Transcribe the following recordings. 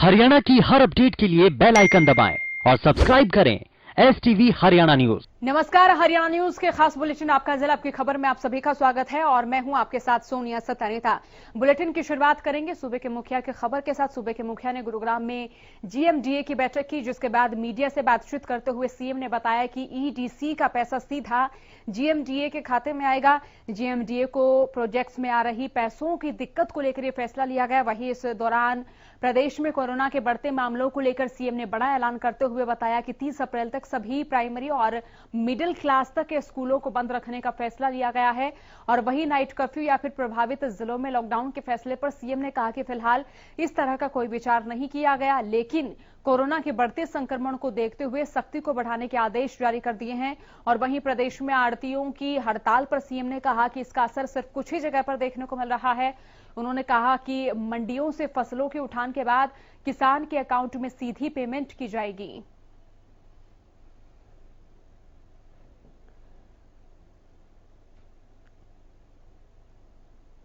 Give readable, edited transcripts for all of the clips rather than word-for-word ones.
हरियाणा की हर अपडेट के लिए बेल आइकन दबाएं और सब्सक्राइब करें STV हरियाणा न्यूज। नमस्कार, हरियाणा न्यूज के खास बुलेटिन आपका जिला आपकी खबर में आप सभी का स्वागत है और मैं हूं आपके साथ सोनिया सत्तानेता। बुलेटिन की शुरुआत करेंगे सूबे के मुखिया की खबर के साथ। सूबे के मुखिया ने गुरुग्राम में GMDA की बैठक की, जिसके बाद मीडिया से बातचीत करते हुए सीएम ने बताया कि EDC का पैसा सीधा GMDA के खाते में आएगा। GMDA को प्रोजेक्ट्स में आ रही पैसों की दिक्कत को लेकर यह फैसला लिया गया। वहीं इस दौरान प्रदेश में कोरोना के बढ़ते मामलों को लेकर सीएम ने बड़ा ऐलान करते हुए बताया कि 30 अप्रैल तक सभी प्राइमरी और मिडिल क्लास तक के स्कूलों को बंद रखने का फैसला लिया गया है। और वहीं नाइट कर्फ्यू या फिर प्रभावित जिलों में लॉकडाउन के फैसले पर सीएम ने कहा कि फिलहाल इस तरह का कोई विचार नहीं किया गया, लेकिन कोरोना के बढ़ते संक्रमण को देखते हुए सख्ती को बढ़ाने के आदेश जारी कर दिए हैं। और वहीं प्रदेश में आढ़तियों की हड़ताल पर सीएम ने कहा कि इसका असर सिर्फ कुछ ही जगह पर देखने को मिल रहा है। उन्होंने कहा कि मंडियों से फसलों के उठान के बाद किसान के अकाउंट में सीधी पेमेंट की जाएगी।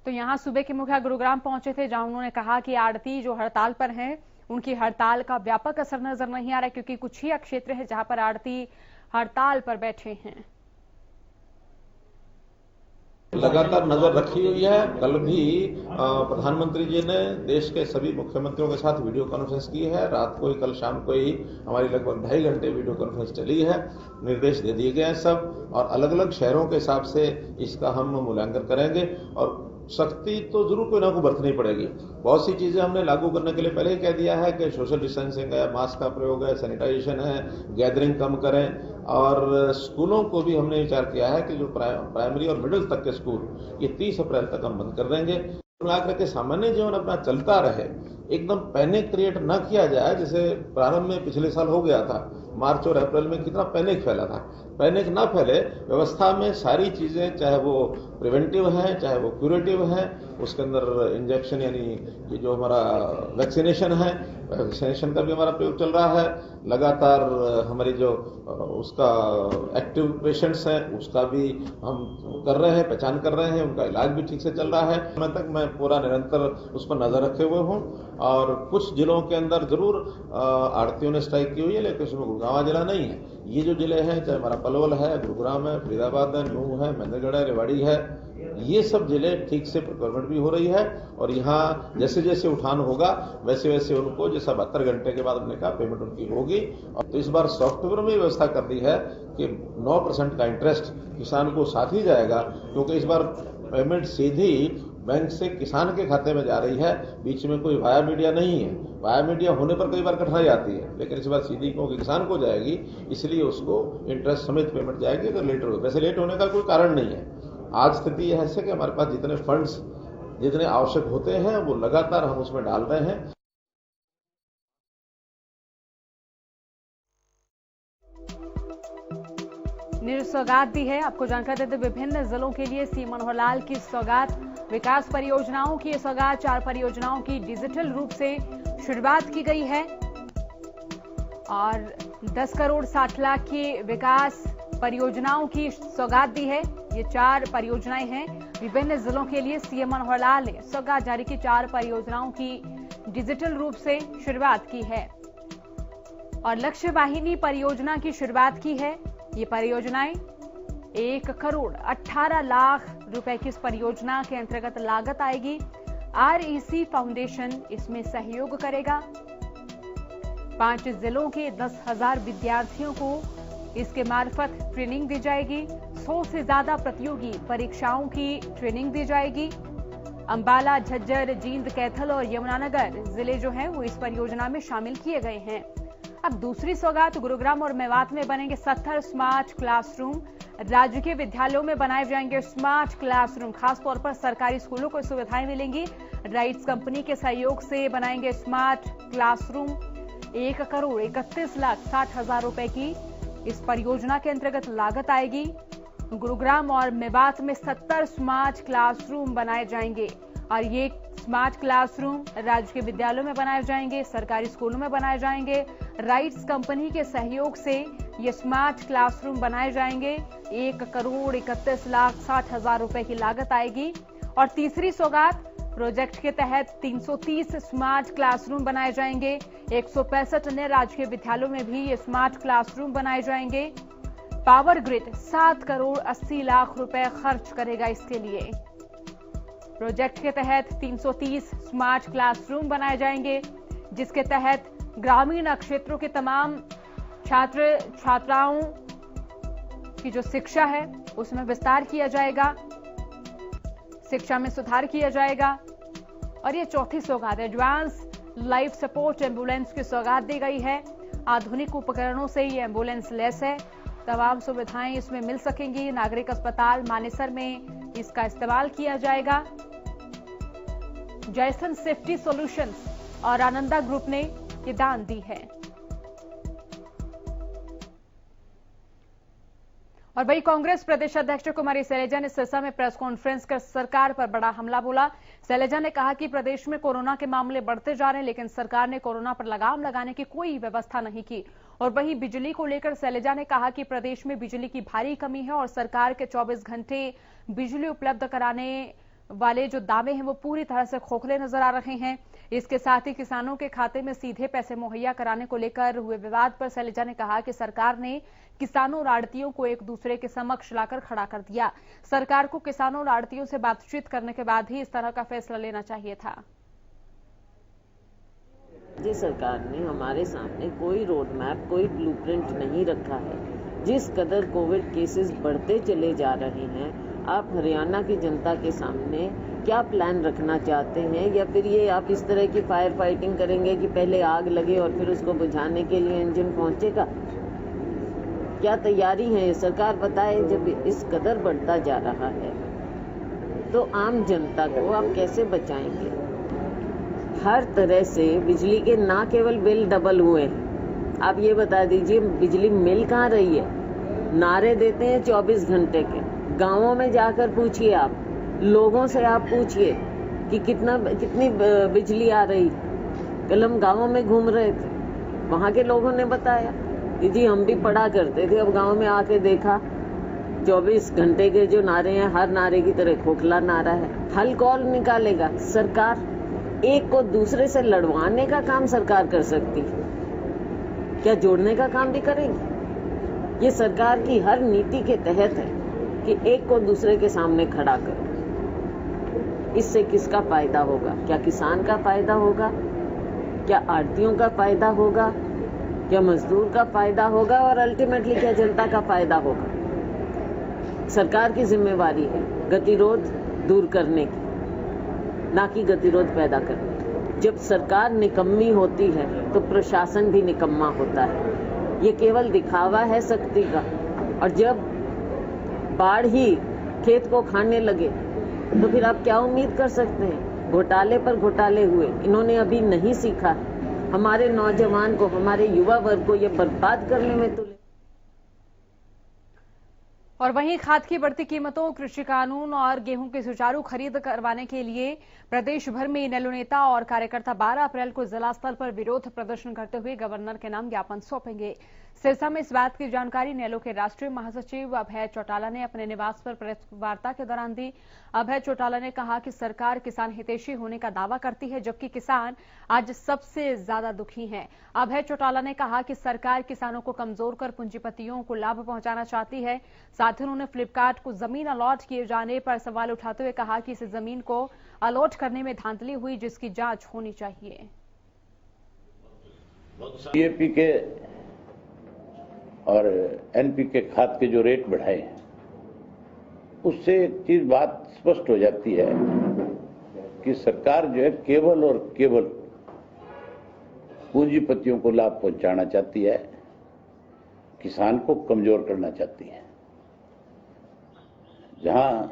तो यहां सूबे के मुखिया गुरुग्राम पहुंचे थे, जहां उन्होंने कहा कि आढ़ती जो हड़ताल पर हैं उनकी हड़ताल का व्यापक असर नजर नहीं आ रहा, क्योंकि कुछ ही क्षेत्र है जहां पर आढ़ती हड़ताल पर बैठे हैं। लगातार नजर रखी हुई है। कल भी प्रधानमंत्री जी ने देश के सभी मुख्यमंत्रियों के साथ वीडियो कॉन्फ्रेंस की है। रात को ही, कल शाम को ही हमारी लगभग 2.5 घंटे वीडियो कॉन्फ्रेंस चली है। निर्देश दे दिए गए हैं सब, और अलग अलग शहरों के हिसाब से इसका हम मूल्यांकन करेंगे और सख्ती तो जरूर कोई ना कोई बरतनी पड़ेगी। बहुत सी चीजें हमने लागू करने के लिए पहले ही कह दिया है कि सोशल डिस्टेंसिंग है, मास्क का प्रयोग है, सैनिटाइजेशन है, गैदरिंग कम करें। और स्कूलों को भी हमने विचार किया है कि जो प्राइमरी और मिडिल तक के स्कूल ये 30 अप्रैल तक हम बंद कर देंगे। मिलाकर के सामान्य जीवन अपना चलता रहे, एकदम पैनिक क्रिएट न किया जाए, जैसे प्रारंभ में पिछले साल हो गया था। मार्च और अप्रैल में कितना पैनिक फैला था। पैनिक ना फैले, व्यवस्था में सारी चीजें, चाहे वो प्रिवेंटिव है चाहे वो क्यूरेटिव है, उसके अंदर इंजेक्शन यानी ये जो हमारा वैक्सीनेशन है, वैक्सीनेशन का भी हमारा प्रयोग चल रहा है। लगातार हमारी जो उसका एक्टिव पेशेंट्स हैं उसका भी हम कर रहे हैं, पहचान कर रहे हैं, उनका इलाज भी ठीक से चल रहा है। मैं तक मैं पूरा निरंतर उस पर नजर रखे हुए हूँ। और कुछ जिलों के अंदर जरूर आढ़तियों ने स्ट्राइक की हुई है, लेकिन उसमें गुड़गांव जिला नहीं है। ये जो जिले हैं, चाहे हमारा पलवल है, गुरुग्राम है, फरीदाबाद है, नूंह है, महेंद्रगढ़ है, रेवाड़ी है, ये सब जिले ठीक से प्रोक्योरमेंट भी हो रही है। और यहाँ जैसे जैसे उठान होगा वैसे वैसे उनको, जैसा 72 घंटे के बाद हमने कहा, पेमेंट उनकी होगी। और तो इस बार सॉफ्टवेयर में व्यवस्था कर दी है कि 9% का इंटरेस्ट किसान को साथ ही जाएगा, क्योंकि इस बार पेमेंट सीधी बैंक से किसान के खाते में जा रही है। बीच में कोई वाया मीडिया नहीं है। वाया मीडिया होने पर कई बार कठिनाई आती है, लेकिन इस बार सीधी क्योंकि किसान को जाएगी, इसलिए उसको इंटरेस्ट समेत पेमेंट जाएगी। अगर लेट हो, वैसे लेट होने का कोई कारण नहीं है। आज स्थिति यह है कि हमारे पास जितने फंड्स जितने आवश्यक होते हैं वो लगातार हम उसमें डाल रहे हैं। सौगात दी है। आपको जानकारी देते विभिन्न जिलों के लिए सीएम मनोहर लाल की सौगात, विकास परियोजनाओं की सौगात। 4 परियोजनाओं की डिजिटल रूप से शुरुआत की गई है और 10 करोड़ 60 लाख की विकास परियोजनाओं की सौगात दी है। ये 4 परियोजनाएं हैं। विभिन्न जिलों के लिए सीएम मनोहर लाल ने सौगात जारी की। 4 परियोजनाओं की डिजिटल रूप से शुरुआत की है और लक्ष्य वाहिनी परियोजना की शुरुआत की है। ये परियोजनाएं 1 करोड़ 18 लाख रुपए की इस परियोजना के अंतर्गत लागत आएगी। REC फाउंडेशन इसमें सहयोग करेगा। 5 जिलों के 10,000 विद्यार्थियों को इसके मार्फत ट्रेनिंग दी जाएगी। 100 से ज्यादा प्रतियोगी परीक्षाओं की ट्रेनिंग दी जाएगी। अंबाला, झज्जर, जींद, कैथल और यमुनानगर जिले जो हैं वो इस परियोजना में शामिल किए गए हैं। अब दूसरी सौगात, गुरुग्राम और मेवात में बनेंगे 70 स्मार्ट क्लासरूम। राज्य के विद्यालयों में बनाए जाएंगे स्मार्ट क्लासरूम। खासतौर पर सरकारी स्कूलों को सुविधाएं मिलेंगी। राइट्स कंपनी के सहयोग से बनाएंगे स्मार्ट क्लासरूम। 1 करोड़ 31 लाख 60 हजार रुपए की इस परियोजना के अंतर्गत लागत आएगी। गुरुग्राम और मेवात में 70 स्मार्ट क्लासरूम बनाए जाएंगे और ये स्मार्ट क्लासरूम राज्य के विद्यालयों में बनाए जाएंगे, सरकारी स्कूलों में बनाए जाएंगे। राइट्स कंपनी के सहयोग से ये स्मार्ट क्लासरूम बनाए जाएंगे। 1 करोड़ 31 लाख 60 हजार रुपए की लागत आएगी। और तीसरी सौगात, प्रोजेक्ट के तहत 330 स्मार्ट क्लासरूम बनाए जाएंगे। 165 अन्य राजकीय विद्यालयों में भी ये स्मार्ट क्लासरूम बनाए जाएंगे। पावर ग्रिड 7 करोड़ 80 लाख रुपए खर्च करेगा इसके लिए। प्रोजेक्ट के तहत 330 स्मार्ट क्लासरूम बनाए जाएंगे, जिसके तहत ग्रामीण क्षेत्रों के तमाम छात्र छात्राओं की जो शिक्षा है उसमें विस्तार किया जाएगा, शिक्षा में सुधार किया जाएगा। और ये चौथी सौगात एडवांस लाइफ सपोर्ट एम्बुलेंस की सौगात दी गई है। आधुनिक उपकरणों से ये एम्बुलेंस लैस है, तमाम सुविधाएं इसमें मिल सकेंगी। नागरिक अस्पताल मानेसर में इसका इस्तेमाल किया जाएगा। जयसन सेफ्टी सॉल्यूशंस और आनंदा ग्रुप ने ये दान दी है। और वही कांग्रेस प्रदेश अध्यक्ष कुमारी शैलजा ने सिरसा में प्रेस कॉन्फ्रेंस कर सरकार पर बड़ा हमला बोला। शैलजा ने कहा कि प्रदेश में कोरोना के मामले बढ़ते जा रहे हैं, लेकिन सरकार ने कोरोना पर लगाम लगाने की कोई व्यवस्था नहीं की। और वही बिजली को लेकर शैलजा ने कहा कि प्रदेश में बिजली की भारी कमी है और सरकार के 24 घंटे बिजली उपलब्ध कराने वाले जो दावे हैं वो पूरी तरह से खोखले नजर आ रहे हैं। इसके साथ ही किसानों के खाते में सीधे पैसे मुहैया कराने को लेकर हुए विवाद पर शैलजा ने कहा कि सरकार ने किसानों और आड़तियों को एक दूसरे के समक्ष लाकर खड़ा कर दिया। सरकार को किसानों और आड़तियों से बातचीत करने के बाद ही इस तरह का फैसला लेना चाहिए था। राज्य सरकार ने हमारे सामने कोई रोड मैप, कोई ब्लूप्रिंट नहीं रखा है। जिस कदर कोविड केसेस बढ़ते चले जा रहे हैं, आप हरियाणा की जनता के सामने क्या प्लान रखना चाहते हैं, या फिर ये आप इस तरह की फायर फाइटिंग करेंगे कि पहले आग लगे और फिर उसको बुझाने के लिए इंजन पहुंचेगा? क्या तैयारी है सरकार बताए। जब इस कदर बढ़ता जा रहा है तो आम जनता को आप कैसे बचाएंगे? हर तरह से बिजली के ना केवल बिल डबल हुए, आप ये बता दीजिए बिजली मिल कहाँ रही है। नारे देते हैं 24 घंटे के। गांवों में जाकर पूछिए, आप लोगों से आप पूछिए कि कितनी बिजली आ रही। कल हम गांवों में घूम रहे थे, वहां के लोगों ने बताया कि जी हम भी पढ़ा करते थे, अब गांव में आके देखा 24 घंटे के जो नारे हैं हर नारे की तरह खोखला नारा है। हल कौन निकालेगा? सरकार। एक को दूसरे से लड़वाने का काम सरकार कर सकती है, क्या जोड़ने का काम भी करेगी? ये सरकार की हर नीति के तहत है कि एक को दूसरे के सामने खड़ा करो। इससे किसका फायदा होगा? क्या किसान का फायदा होगा? क्या आड़तियों का फायदा होगा? क्या मजदूर का फायदा होगा? और अल्टीमेटली क्या जनता का फायदा होगा? सरकार की जिम्मेवारी है गतिरोध दूर करने की, ना कि गतिरोध पैदा करने की। जब सरकार निकम्मी होती है तो प्रशासन भी निकम्मा होता है। ये केवल दिखावा है शक्ति का। और जब बाढ़ ही खेत को खाने लगे तो फिर आप क्या उम्मीद कर सकते हैं? घोटाले पर घोटाले हुए, इन्होंने अभी नहीं सीखा। हमारे नौजवान को, हमारे युवा वर्ग को ये बर्बाद करने में तुले। और वहीं खाद की बढ़ती कीमतों, कृषि कानून और गेहूं की सुचारू खरीद करवाने के लिए प्रदेश भर में इनेलो नेता और कार्यकर्ता 12 अप्रैल को जिला स्तर पर विरोध प्रदर्शन करते हुए गवर्नर के नाम ज्ञापन सौंपेंगे। सिरसा में इस बात की जानकारी इनेलो के राष्ट्रीय महासचिव अभय चौटाला ने अपने निवास पर प्रेस वार्ता के दौरान दी। अभय चौटाला ने कहा कि सरकार किसान हितैषी होने का दावा करती है, जबकि किसान आज सबसे ज्यादा दुखी हैं। अभय चौटाला ने कहा कि सरकार किसानों को कमजोर कर पूंजीपतियों को लाभ पहुंचाना चाहती है। साथ ही उन्होंने फ्लिपकार्ट को जमीन अलॉट किए जाने पर सवाल उठाते हुए कहा कि इस जमीन को अलॉट करने में धांधली हुई, जिसकी जांच होनी चाहिए। डीएपी के और एनपीके खाद के जो रेट बढ़ाए हैं, उससे एक चीज बात स्पष्ट हो जाती है कि सरकार जो है केवल और केवल पूंजीपतियों को लाभ पहुंचाना चाहती है, किसान को कमजोर करना चाहती है। जहां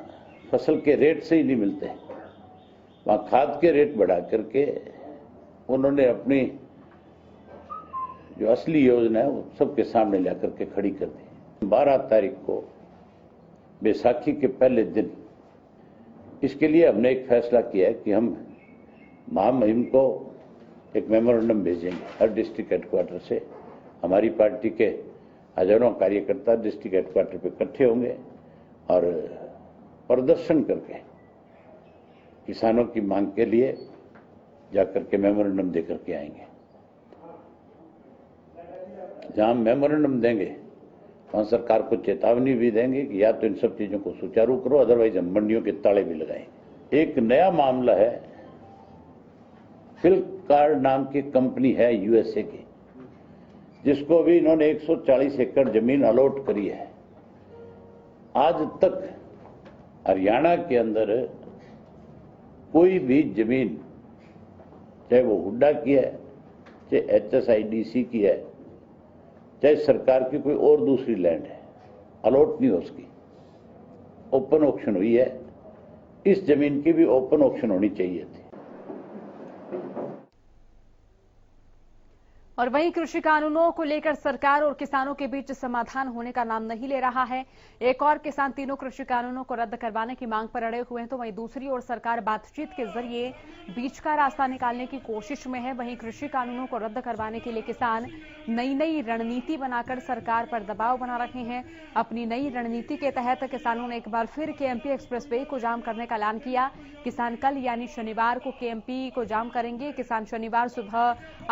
फसल के रेट से ही नहीं मिलते, वहां खाद के रेट बढ़ा करके उन्होंने अपनी जो असली योजना है वो सबके सामने ला करके खड़ी कर दी। 12 तारीख को बैसाखी के पहले दिन इसके लिए हमने एक फैसला किया है कि हम महामहिम को एक मेमोरेंडम भेजेंगे। हर डिस्ट्रिक्ट हेडक्वार्टर से हमारी पार्टी के हजारों कार्यकर्ता डिस्ट्रिक्ट हेडक्वार्टर पे इकट्ठे होंगे और प्रदर्शन करके किसानों की मांग के लिए जाकर के मेमोरेंडम देकर के आएंगे। जहां मेमोरेंडम देंगे वहां सरकार को चेतावनी भी देंगे कि या तो इन सब चीजों को सुचारू करो, अदरवाइज हम मंडियों के ताले भी लगाएंगे। एक नया मामला है, फ्लिपकार्ट नाम की कंपनी है यूएसए की, जिसको भी इन्होंने 140 एकड़ जमीन अलॉट करी है। आज तक हरियाणा के अंदर कोई भी जमीन, चाहे वो हुड्डा की है, चाहे एचएसआईडीसी की है, चाहे सरकार की कोई और दूसरी लैंड है, अलॉट नहीं हो उसकी, ओपन ऑक्शन हुई है। इस जमीन की भी ओपन ऑक्शन होनी चाहिए थी। और वहीं कृषि कानूनों को लेकर सरकार और किसानों के बीच समाधान होने का नाम नहीं ले रहा है। एक और किसान तीनों कृषि कानूनों को रद्द करवाने की मांग पर अड़े हुए हैं, तो वहीं दूसरी ओर सरकार बातचीत के जरिए बीच का रास्ता निकालने की कोशिश में है। वहीं कृषि कानूनों को रद्द करवाने के लिए किसान नई रणनीति बनाकर सरकार पर दबाव बना रहे हैं। अपनी नई रणनीति के तहत किसानों ने एक बार फिर केएमपी एक्सप्रेसवे को जाम करने का ऐलान किया। किसान कल यानी शनिवार को केएमपी को जाम करेंगे। किसान शनिवार सुबह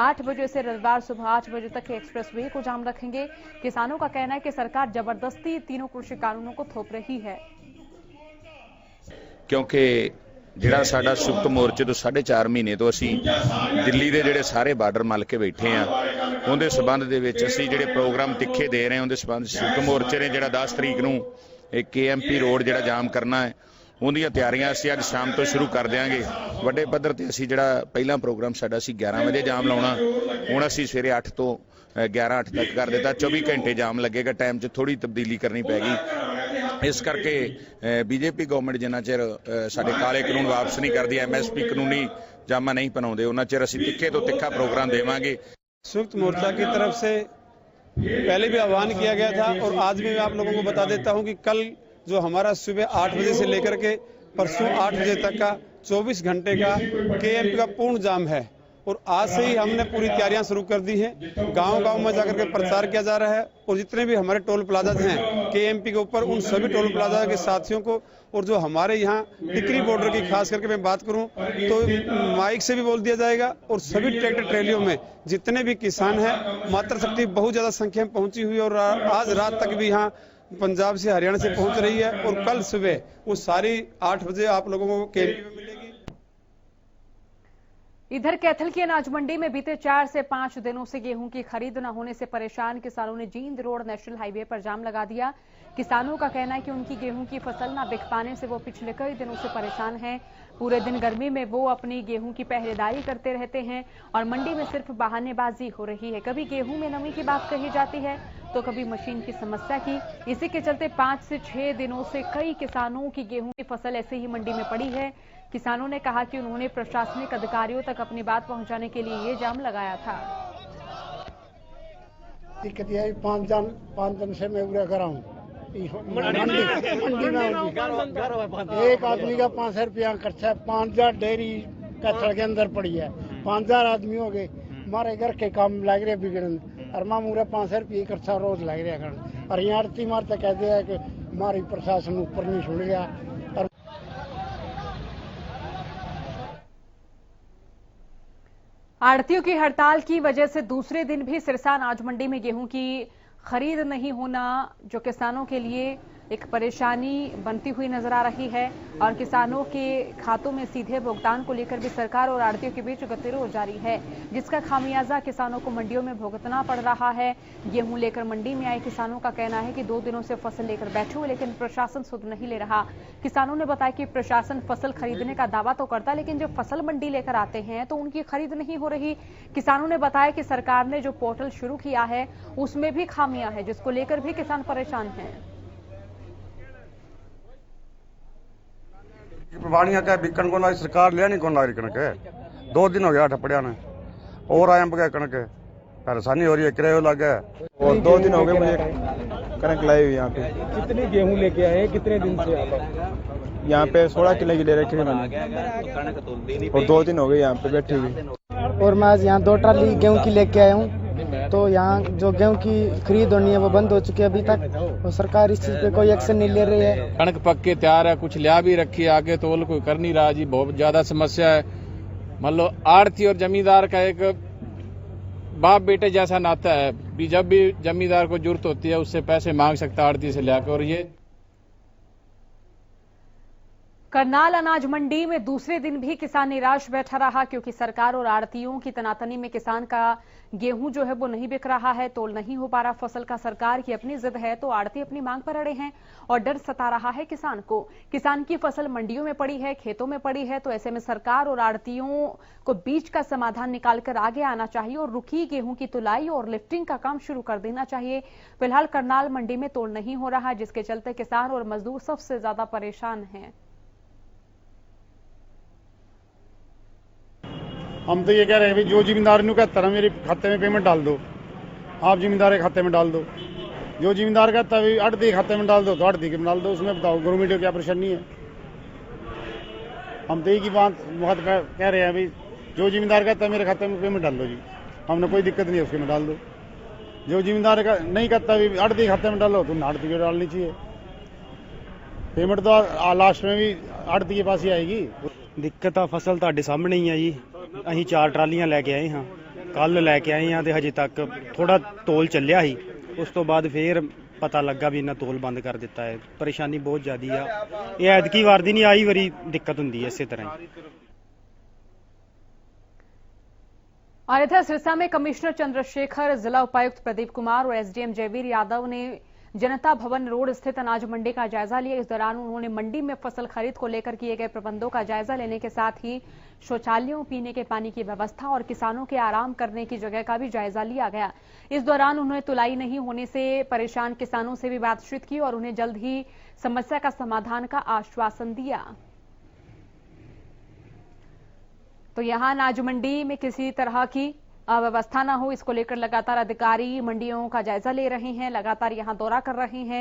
8 बजे से रविवार सुबह 8 बजे तक एक्सप्रेसवे को जाम रखेंगे। किसानों का कहना है कि सरकार जबरदस्ती तीनों कृषि कानूनों को थोप रही है, क्योंकि ਜਿਹੜਾ ਸਾਡਾ ਸੰਯੁਕਤ ਮੋਰਚੇ ਤੋਂ 4.5 ਮਹੀਨੇ ਤੋਂ ਅਸੀਂ ਦਿੱਲੀ ਦੇ ਜਿਹੜੇ ਸਾਰੇ ਬਾਰਡਰ ਮੱਲ ਕੇ ਬੈਠੇ ਆ, ਉਹਦੇ ਸਬੰਧ ਦੇ ਵਿੱਚ ਅਸੀਂ ਜਿਹੜੇ ਪ੍ਰੋਗਰਾਮ ਤਿੱਖੇ ਦੇ ਰਹੇ ਹਾਂ, ਉਹਦੇ ਸਬੰਧ ਸੰਯੁਕਤ ਮੋਰਚੇ ਨੇ ਜਿਹੜਾ 10 ਤਰੀਕ ਨੂੰ ਇਹ KMP ਰੋਡ ਜਿਹੜਾ ਜਾਮ ਕਰਨਾ ਹੈ, ਉਹਦੀਆਂ ਤਿਆਰੀਆਂ ਅਸੀਂ ਅੱਜ ਸ਼ਾਮ ਤੋਂ ਸ਼ੁਰੂ ਕਰ ਦਿਆਂਗੇ। ਵੱਡੇ ਪੱਧਰ ਤੇ ਅਸੀਂ ਜਿਹੜਾ ਪਹਿਲਾ ਪ੍ਰੋਗਰਾਮ ਸਾਡਾ ਸੀ 11 ਵਜੇ ਜਾਮ ਲਾਉਣਾ, ਹੁਣ ਅਸੀਂ ਸਵੇਰੇ 8 ਤੋਂ 11:08 ਤੱਕ ਕਰ ਦਿੱਤਾ। 24 ਘੰਟੇ ਜਾਮ ਲੱਗੇਗਾ। ਟਾਈਮ 'ਚ ਥੋੜੀ ਤਬਦੀਲੀ ਕਰਨੀ ਪੈਗੀ। ਇਸ ਕਰਕੇ ਬੀਜੇਪੀ ਗਵਰਨਮੈਂਟ ਜਿੰਨਾ ਚਿਰ ਸਾਡੇ ਕਾਲੇ ਕਾਨੂੰਨ ਵਾਪਸ ਨਹੀਂ ਕਰਦੀ, MSP ਕਾਨੂੰਨੀ ਜਾਮਾ नहीं बनाते, उन्ना चिर ਅਸੀਂ ਤਿੱਖੇ ਤੋਂ ਤਿੱਖਾ प्रोग्राम देवांगे। संयुक्त मोर्चा की तरफ से पहले भी आह्वान किया गया था और आज भी मैं आप लोगों को बता देता हूं कि कल जो हमारा सुबह 8 बजे से लेकर के परसों 8 बजे तक का 24 घंटे का KMP का पूर्ण जाम है और आज से ही हमने पूरी तैयारियां शुरू कर दी हैं। गांव-गांव में जाकर के प्रचार किया जा रहा है और जितने भी हमारे टोल प्लाजा हैं KMP के ऊपर, उन सभी टोल प्लाजा के साथियों को, और जो हमारे यहाँ टिकरी बॉर्डर की खास करके मैं बात करूं तो माइक से भी बोल दिया जाएगा और सभी ट्रैक्टर ट्रेलियों में जितने भी किसान हैं, मातृशक्ति बहुत ज्यादा संख्या में पहुंची हुई और आज रात तक भी यहाँ पंजाब से हरियाणा से पहुंच रही है और कल सुबह वो सारी 8 बजे आप लोगों को KMP में मिलेगी। इधर कैथल की अनाज मंडी में बीते 4 से 5 दिनों से गेहूं की खरीद न होने से परेशान किसानों ने जींद रोड नेशनल हाईवे पर जाम लगा दिया। किसानों का कहना है कि उनकी गेहूं की फसल न बिक पाने से वो पिछले कई दिनों से परेशान हैं। पूरे दिन गर्मी में वो अपनी गेहूं की पहरेदारी करते रहते हैं और मंडी में सिर्फ बहानेबाजी हो रही है। कभी गेहूं में नमी की बात कही जाती है तो कभी मशीन की समस्या की। इसी के चलते 5 से 6 दिनों से कई किसानों की गेहूं की फसल ऐसे ही मंडी में पड़ी है। किसानों ने कहा कि उन्होंने प्रशासनिक अधिकारियों तक अपनी बात पहुंचाने के लिए ये जाम लगाया था। दिक्कत यह 5 दिन से मैं उड़ा कर रहा हूँ मंडी में। एक आदमी का 500 रुपया खर्चा है। 5000 डेयरी कैथल के अंदर पड़ी है। 5000 आदमी हो गए, हमारे घर के काम लग रहे बिगड़न और माँ मुरा 500 रुपये खर्चा रोज लग रहा है। और यहाँ आरती मारते कहते हैं कि हमारी प्रशासन ऊपर नहीं सुन गया। और आढ़तियों की हड़ताल की वजह से दूसरे दिन भी सिरसा अनाज मंडी में गेहूं की खरीद नहीं होना जो किसानों के लिए एक परेशानी बनती हुई नजर आ रही है और किसानों के खातों में सीधे भुगतान को लेकर भी सरकार और आढ़तियों के बीच गतिरोध जारी है, जिसका खामियाजा किसानों को मंडियों में भुगतना पड़ रहा है। गेहूं लेकर मंडी में आए किसानों का कहना है कि 2 दिनों से फसल लेकर बैठे हुए लेकिन प्रशासन सुध नहीं ले रहा। किसानों ने बताया कि प्रशासन फसल खरीदने का दावा तो करता है लेकिन जब फसल मंडी लेकर आते हैं तो उनकी खरीद नहीं हो रही। किसानों ने बताया कि सरकार ने जो पोर्टल शुरू किया है उसमें भी खामियां हैं, जिसको लेकर भी किसान परेशान हैं। प्रवाणियां क्या बिकन को सरकार लेनी कौन नागरिक कणक 2 दिन हो गया ठपड़िया ने और आया बगैर कणक परेशानी हो रही है, किराया लग गया और 2 दिन हो गए मुझे कणक लाई हुई। यहाँ पे कितने गेहूं लेके आए, कितने दिन से यहाँ पे 16 किलो की ले रखी है और 2 दिन हो गए यहाँ पे बैठी हुई। और मैं यहाँ 2 ट्राली गेहूं की लेके आया हूँ तो यहाँ जो गेहूं की खरीद होनी है वो बंद हो चुकी है अभी तक, और सरकार इस चीज़ पे कोई एक्शन नहीं ले रही है। कणक पक के तैयार है, कुछ लिया भी रखी है, आगे तोल कोई कर नहीं रहा जी, बहुत ज्यादा समस्या है। मान लो आड़ती और जमींदार का एक बाप बेटे जैसा नाता है, भी जब भी जमींदार को जरूरत होती है उससे पैसे मांग सकता है आड़ती से लेकर। और ये करनाल अनाज मंडी में दूसरे दिन भी किसान निराश बैठा रहा, क्योंकि सरकार और आड़तियों की तनातनी में किसान का गेहूं जो है वो नहीं बिक रहा है, तोल नहीं हो पा रहा फसल का। सरकार की अपनी जिद है तो आड़ती अपनी मांग पर अड़े हैं और डर सता रहा है किसान को। किसान की फसल मंडियों में पड़ी है, खेतों में पड़ी है, तो ऐसे में सरकार और आड़तियों को बीच का समाधान निकालकर आगे आना चाहिए और रुकी गेहूं की तुलाई और लिफ्टिंग का काम शुरू कर देना चाहिए। फिलहाल करनाल मंडी में तोल नहीं हो रहा, जिसके चलते किसान और मजदूर सबसे ज्यादा परेशान हैं। हम तो ये कह रहे हैं जो जिम्मेदार ने कहता है मेरे खाते में पेमेंट डाल दो, आप जिम्मेदार के खाते में डाल दो। जो जिम्मेदार कहता है आड़ती के खाते में डाल दो तो आड़ती के में डाल दो, उसमें बताओ गवर्नमेंट को क्या परेशानी है। हम तो एक ही बात कह रहे हैं भाई, जो जिम्मेदार कहता है मेरे खाते में पेमेंट डाल दो जी, हमने कोई दिक्कत नहीं है उसके में डाल दो। जो जिम्मेदार का नहीं कहता आड़ती के खाते में डालो तो आड़ती को डालनी चाहिए। पेमेंट तो लास्ट में भी आड़ती के पास ही आएगी। दिक्कत आ फसल ਤੁਹਾਡੇ ਸਾਹਮਣੇ ਹੀ ਆ ਜੀ। ਅਸੀਂ 4 ਟਰਾਲੀਆਂ ਲੈ ਕੇ ਆਏ ਹਾਂ, ਕੱਲ ਲੈ ਕੇ ਆਏ ਹਾਂ ਤੇ ਹਜੇ ਤੱਕ ਥੋੜਾ ਤੋਲ ਚੱਲਿਆ ਸੀ, ਉਸ ਤੋਂ ਬਾਅਦ ਫੇਰ ਪਤਾ ਲੱਗਾ ਵੀ ਇਹਨਾਂ ਤੋਲ ਬੰਦ ਕਰ ਦਿੱਤਾ ਹੈ। ਪਰੇਸ਼ਾਨੀ ਬਹੁਤ ਜ਼ਿਆਦੀ ਆ, ਇਹ ਐਤਕੀ ਵਾਰ ਦੀ ਨਹੀਂ ਆਈ ਵਾਰੀ ਦਿੱਕਤ ਹੁੰਦੀ ਹੈ ਇਸੇ ਤਰ੍ਹਾਂ ਹੀ। और इधर सिरसा में कमिश्नर चंद्रशेखर, जिला उपायुक्त प्रदीप कुमार और एसडीएम जयवीर यादव ने जनता भवन रोड स्थित अनाज मंडी का जायजा लिया। इस दौरान उन्होंने मंडी में फसल खरीद को लेकर किए गए प्रबंधों का जायजा लेने के साथ ही शौचालयों, पीने के पानी की व्यवस्था और किसानों के आराम करने की जगह का भी जायजा लिया गया। इस दौरान उन्होंने तुलाई नहीं होने से परेशान किसानों से भी बातचीत की और उन्हें जल्द ही समस्या का समाधान का आश्वासन दिया। तो यहां अनाज मंडी में किसी तरह की अव्यवस्था न हो, इसको लेकर लगातार अधिकारी मंडियों का जायजा ले रहे हैं, लगातार यहां दौरा कर रहे हैं।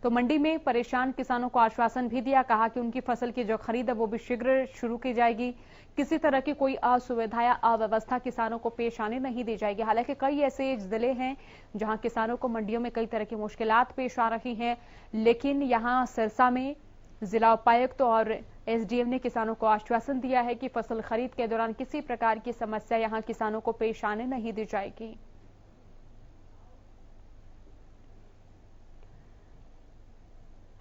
तो मंडी में परेशान किसानों को आश्वासन भी दिया, कहा कि उनकी फसल की जो खरीद है वो भी शीघ्र शुरू की जाएगी, किसी तरह की कोई असुविधा या अव्यवस्था किसानों को पेश आने नहीं दी जाएगी। हालांकि कई ऐसे जिले हैं जहां किसानों को मंडियों में कई तरह की मुश्किलात पेश आ रही हैं, लेकिन यहां सिरसा में जिला उपायुक्त और एसडीएम ने किसानों को आश्वासन दिया है कि फसल खरीद के दौरान किसी प्रकार की समस्या यहां किसानों को पेश आने नहीं दी जाएगी।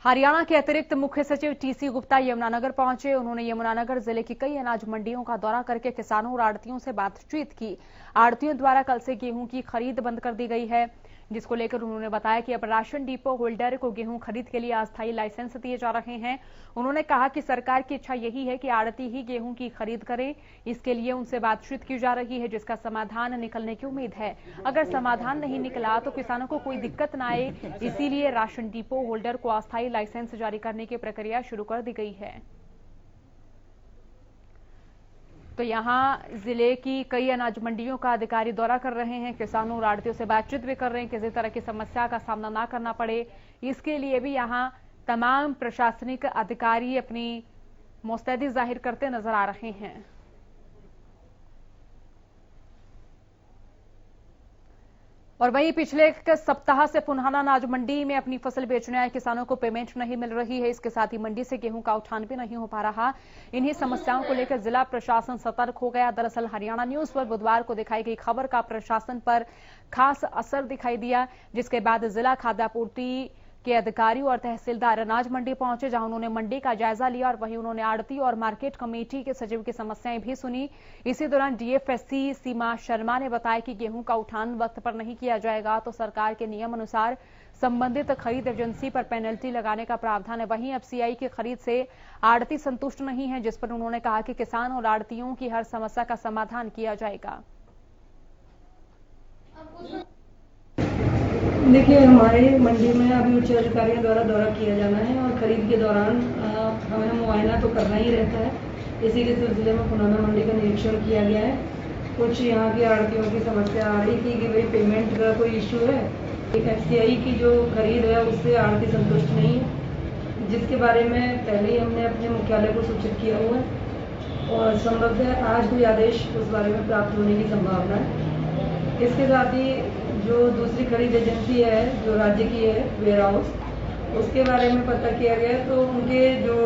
हरियाणा के अतिरिक्त मुख्य सचिव टीसी गुप्ता यमुनानगर पहुंचे। उन्होंने यमुनानगर जिले की कई अनाज मंडियों का दौरा करके किसानों और आड़तियों से बातचीत की। आड़तियों द्वारा कल से गेहूं की खरीद बंद कर दी गई है, जिसको लेकर उन्होंने बताया कि अब राशन डिपो होल्डर को गेहूं खरीद के लिए अस्थायी लाइसेंस दिए जा रहे हैं। उन्होंने कहा कि सरकार की इच्छा यही है कि आड़ती ही गेहूं की खरीद करें, इसके लिए उनसे बातचीत की जा रही है, जिसका समाधान निकलने की उम्मीद है। अगर समाधान नहीं निकला तो किसानों को कोई दिक्कत न आए, इसीलिए राशन डिपो होल्डर को अस्थायी लाइसेंस जारी करने की प्रक्रिया शुरू कर दी गई है। तो यहां जिले की कई अनाज मंडियों का अधिकारी दौरा कर रहे हैं, किसानों और आड़तियों से बातचीत भी कर रहे हैं, किसी तरह की समस्या का सामना ना करना पड़े, इसके लिए भी यहां तमाम प्रशासनिक अधिकारी अपनी मुस्तैदी जाहिर करते नजर आ रहे हैं। और वहीं पिछले एक सप्ताह से पुनहाना अनाज मंडी में अपनी फसल बेचने आए किसानों को पेमेंट नहीं मिल रही है, इसके साथ ही मंडी से गेहूं का उठान भी नहीं हो पा रहा। इन्हीं समस्याओं को लेकर जिला प्रशासन सतर्क हो गया। दरअसल हरियाणा न्यूज पर बुधवार को दिखाई गई खबर का प्रशासन पर खास असर दिखाई दिया, जिसके बाद जिला खाद्यापूर्ति के अधिकारी और तहसीलदार अनाज मंडी पहुंचे, जहां उन्होंने मंडी का जायजा लिया और वहीं उन्होंने आड़ती और मार्केट कमेटी के सचिव की समस्याएं भी सुनी। इसी दौरान डीएफएससी सीमा शर्मा ने बताया कि गेहूं का उठान वक्त पर नहीं किया जाएगा तो सरकार के नियम अनुसार संबंधित खरीद एजेंसी पर पेनल्टी लगाने का प्रावधान है। वहीं एफसीआई की खरीद से आड़ती संतुष्ट नहीं है, जिस पर उन्होंने कहा कि किसान और आड़तियों की हर समस्या का समाधान किया जाएगा। देखिए, हमारे मंडी में अभी उच्च अधिकारियों द्वारा दौरा किया जाना है और खरीद के दौरान हमें मुआयना तो करना ही रहता है। इसी के सिलसिले में पुराना मंडी का निरीक्षण किया गया है। कुछ यहाँ की आड़तियों की समस्या आ रही थी कि भाई पेमेंट का कोई इश्यू है, एफसीआई की जो खरीद है उससे आड़ती संतुष्ट नहीं है, जिसके बारे में पहले ही हमने अपने मुख्यालय को सूचित किया हुआ है और संभवतः आज कोई आदेश उस बारे में प्राप्त होने की संभावना है। इसके साथ ही जो दूसरी खरीद एजेंसी है जो राज्य की है वेयर हाउस, उसके बारे में पता किया गया। तो उनके जो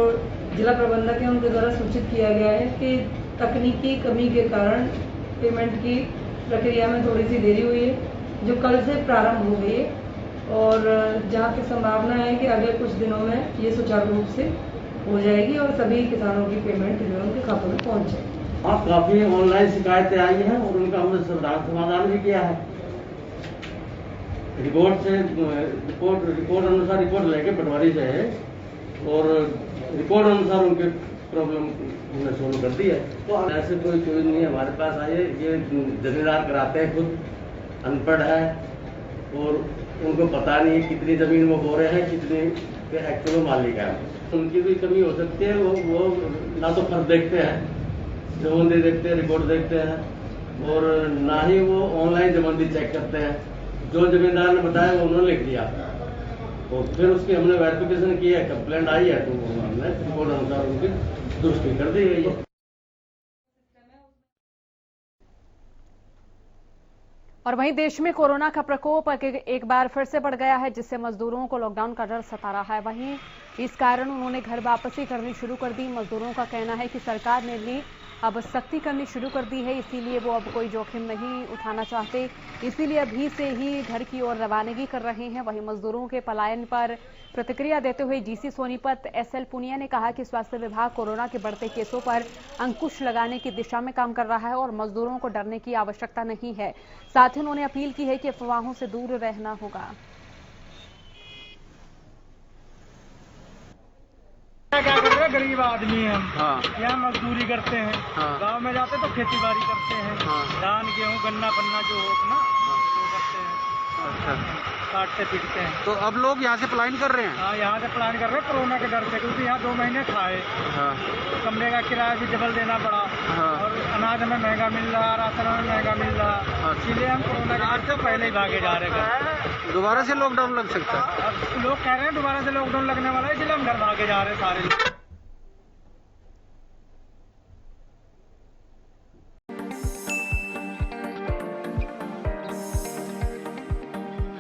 जिला प्रबंधक हैं उनके द्वारा सूचित किया गया है कि तकनीकी कमी के कारण पेमेंट की प्रक्रिया में थोड़ी सी देरी हुई है, जो कल से प्रारंभ हो गई है और जहाँ की संभावना है कि अगले कुछ दिनों में ये सुचारू रूप से हो जाएगी और सभी किसानों की पेमेंट जो है उनके खातों में पहुँच जाएगी। हाँ, काफी ऑनलाइन शिकायतें आई हैं और उनका हमने समाधान भी किया है। रिपोर्ट अनुसार रिपोर्ट लेके पटवारी से है और रिपोर्ट अनुसार उनके प्रॉब्लम हमने सोल्व कर दी है। तो ऐसे कोई नहीं है हमारे पास आए, ये जमींदार कराते हैं, खुद अनपढ़ है और उनको पता नहीं है कितनी जमीन वो बो रहे हैं, कितनी के एक्चुअल मालिक है। उनकी भी कमी हो सकती है, वो ना तो खर्च देखते हैं, जमानदी देखते हैं, रिपोर्ट देखते हैं और ना ही वो ऑनलाइन जमानदी चेक करते हैं। जो जमींदार ने बताया वो उन्होंने लिख दिया और फिर उसकी हमने वेरिफिकेशन की है, कंप्लेंट आई है तो हमने रिपोर्ट अनुसार उनकी दुरुस्ती कर दी गई है। और वहीं देश में कोरोना का प्रकोप एक बार फिर से बढ़ गया है, जिससे मजदूरों को लॉकडाउन का डर सता रहा है। वहीं इस कारण उन्होंने घर वापसी करनी शुरू कर दी। मजदूरों का कहना है कि सरकार ने भी अब सख्ती करनी शुरू कर दी है, इसीलिए वो अब कोई जोखिम नहीं उठाना चाहते, इसीलिए अभी से ही घर की ओर रवानगी कर रहे हैं। वहीं मजदूरों के पलायन पर प्रतिक्रिया देते हुए डीसी सोनीपत एसएल पुनिया ने कहा कि स्वास्थ्य विभाग कोरोना के बढ़ते केसों पर अंकुश लगाने की दिशा में काम कर रहा है और मजदूरों को डरने की आवश्यकता नहीं है। साथ ही उन्होंने अपील की है कि अफवाहों से दूर रहना होगा। क्या कर रहे हैं, गरीब आदमी हैं, यहाँ मजदूरी करते हैं, गांव में जाते तो खेती बाड़ी करते हैं, धान गेहूँ गन्ना पन्ना जो हो अपना वो करते हैं, काटते पीटते हैं। तो अब लोग यहाँ से पलायन कर रहे हैं? हाँ, यहाँ से पलायन कर रहे हैं कोरोना के डर से, क्योंकि यहाँ 2 महीने खाए, कमरे का किराया भी डबल देना पड़ा और अनाज हमें महंगा मिल रहा, राशन हमें महंगा मिल रहा, इसलिए हम कोरोना के डर से पहले ही भागे जा रहे हैं। दोबारा से लॉकडाउन लग सकता है? अब लोग कह रहे हैं दोबारा से लॉकडाउन लगने वाला है, इसलिए हम घर भागे जा रहे हैं सारे लोग।